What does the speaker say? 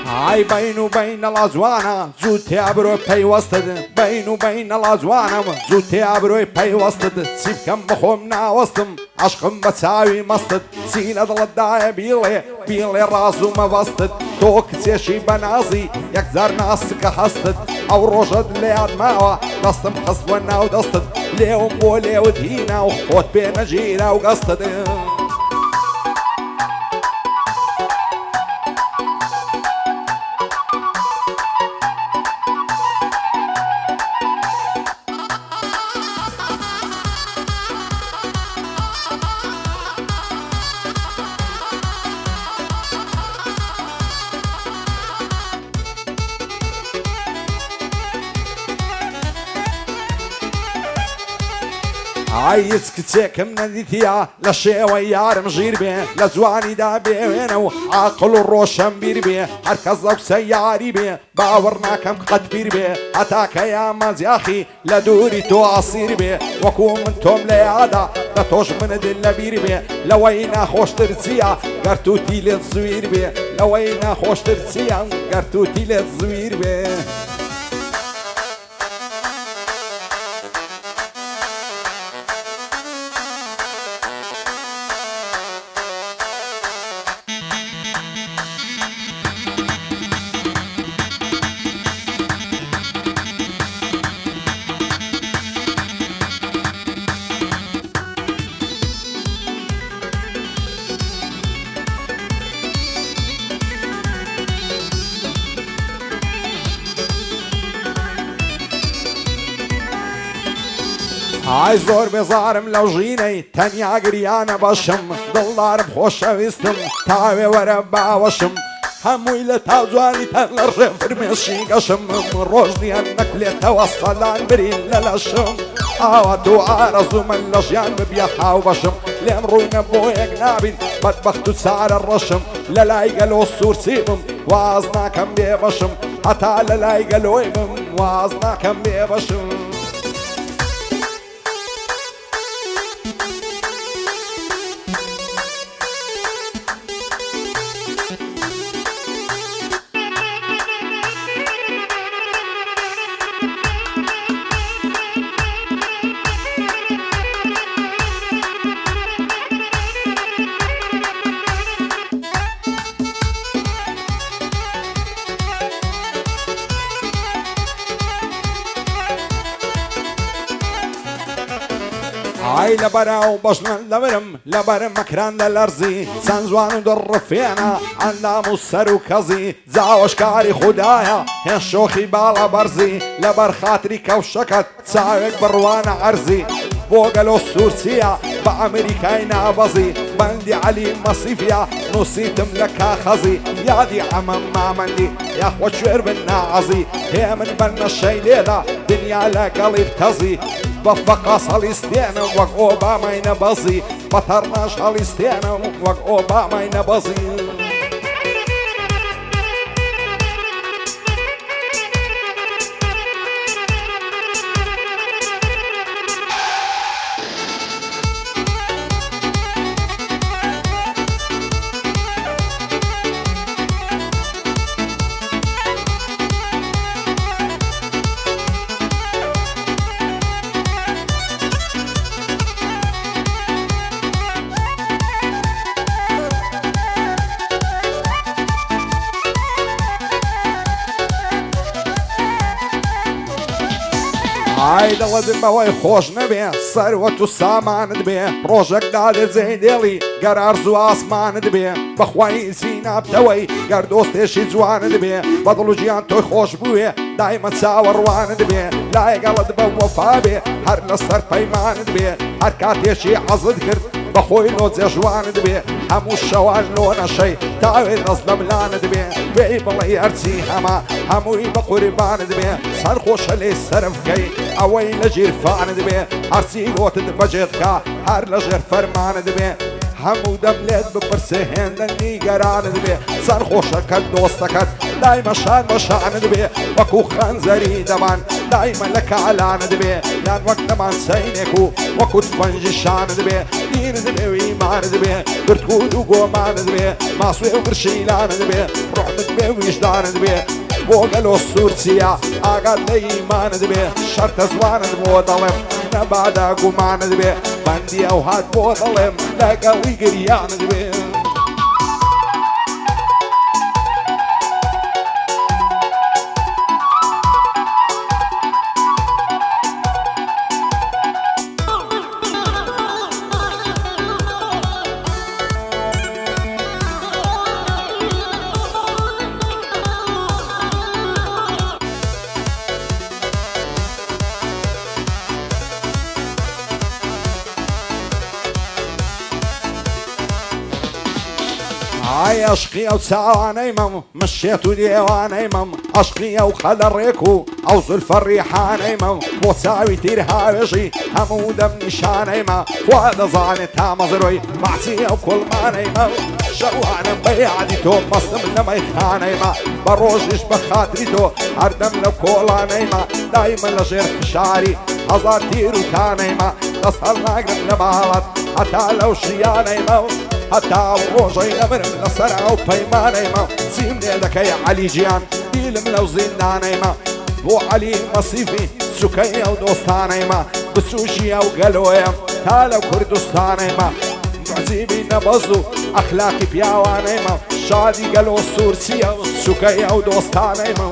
هاي بين وبين الأزوانا زوتي أبروي باي وسطد بين وبين الأزوانا زوتي أبروي باي وسطد سيف كم بخومنا وسطم عشقم بتساوي مصطد سينا ضلدايا بيلي راسو ما وسطد توك سيشي بنازي يكزار ناسك حسطد أو روجد لياد ماوا دستم خصونا ودستد ليوم بولي ودهينا وخوت بين جينا وقصتد عايز كتاكم نديتيا لشيوة يارم جير بيه لزواني دا بيه وينو عاقل الروشن بير بيه هركزك سياري بيه باورنا كم قد بير بيه هتاك يا مزياخي لدوري تو عصير بيه وكو من توم ليادا لتوش من دل بير بيه لوينا خوش ترسيا قرتوتي للزوير بيه لوينا خوش ترسيا قرتوتي للزوير بيه هاي زور بزارم لو جيني تنيا قريانا بشم دلار بخوش ويستم تاوي وربا وشم هموي لتازواني تنرجم فرمشي قشم روجني انك لتوصلان برين للشم اواتو عارزو من لشيان ببيحا وبشم لامرونا بويق نابين بدبختو سعر الرشم للاي قالو السور سيبم وازنا كم بيبشم حتى للاي قالو يبم وازنا كم بيبشم هاي لبراو بشنا لبرم مكران للارزي سنزوان در فينا عنا مصر وكزي زاوش كاري خدايا هشوخي بالا برزي لبر خاطري كوشكت ساوك بروان عرزي بوغلو السورسية بأمريكاي نابزي بندي علي مصيفيا نصيتم لك خزي يا دي عمم ما مندي يا اخوة شوير بالناعزي هي من بنا الشي ليلة دنيا لقلب تزي بفقا صليستينا وق اوباما ينبزي بطرناش صليستينا وق اوباما ينبزي هاي دڵت بەوەی خۆش نەبێ سەروەت و سامانت بێ ڕۆژێک دادێ زەیدێڵی گەر ئەرزوو ئاسمانت بێ بەخوای زینابتەوەی گەر دۆستێشی جوانت بێ بەدڵ و گیان تۆی خۆش بووێ دایمە چاوەڕوانت بێ لایەگەڵت بە وەفا بێ هەر لەسەر پەیمانت بێ هەر کاتێکی حەزت کرد بەخۆی لۆ جێژوانت بێ هەموو شەوان لۆ نەشەی تاوێ دەست لە ملانت بێ وێی بڵێ هەرچی هەما هەمووی بە قوربانت بێ سەرخۆشە لێ سەرفکەی ئەوەی لە ژیرفانت بێ هەرچی گۆتت بەجێت بکە هەر لە ژێر فەرمانت بێ هەموو دەم لێت بپرسێ هێندە نیگەرانت بێ سەرخۆشەکەت دۆستەکەت دایمە شان بە شانت بێ وەکو خەنجەری دەمان دایمە لە کەعلانت بێ یان وەک نەمان سەینێک و وەکو تفەنجی شانت بێ دینت بێ و ئیمانت بێ گرتوود و گۆمانت بێ ماسوێ و گرشیلانت بێ ڕوحمت بێ و ویژدانت بێ بۆ گەلۆ سورجیە ئاگات لە ئیمانت بێ شەرتە زوانت بۆ دەڵێم نەبادا گومانت بێ بەندی ئەو هات بۆ دەڵێم لەگەڵی گریانت بێ ئای عەشقی ئەو چاوانەی مەم مشێت و دێوانەی مەم عەشقی ئەو خەلە ڕێک و ئەو زولفە ڕیحانەی مەم بۆ چاوی تیر هاوێژی هەموو دەم نیشانەی مە خوا دەزانێت تا مەزرۆی ماچی ئەو کوڵمانەی مە شەوانم بە یادی تۆ مەستم لە مەیخانەی مە بە ڕۆژیش بە خاتری تۆ هەردەم لەو کۆڵانەی مە دایمە لە ژێر فشاری هەزار تیر و تانەی مە دەست هەڵناگرم لە باڵەت هەتا لەو ژیانەی مە هەتا ڕۆژەی نەبرم لەسەر ئەو پەیمانەی مە چیم لێ دەکەی عەلی گیان دیلم لەو زیندانەی مە بۆ عەلی مەسیفی سوکەی ئەو دۆستانەی مە بچوشی ئەو گەلۆیە تا لەو کوردستانەی مە معجیبی نەبەز و ئەخلاقی پیاوانەی مە شادی گەلۆ سورجیە سوکەی ئەو دۆستانەی مە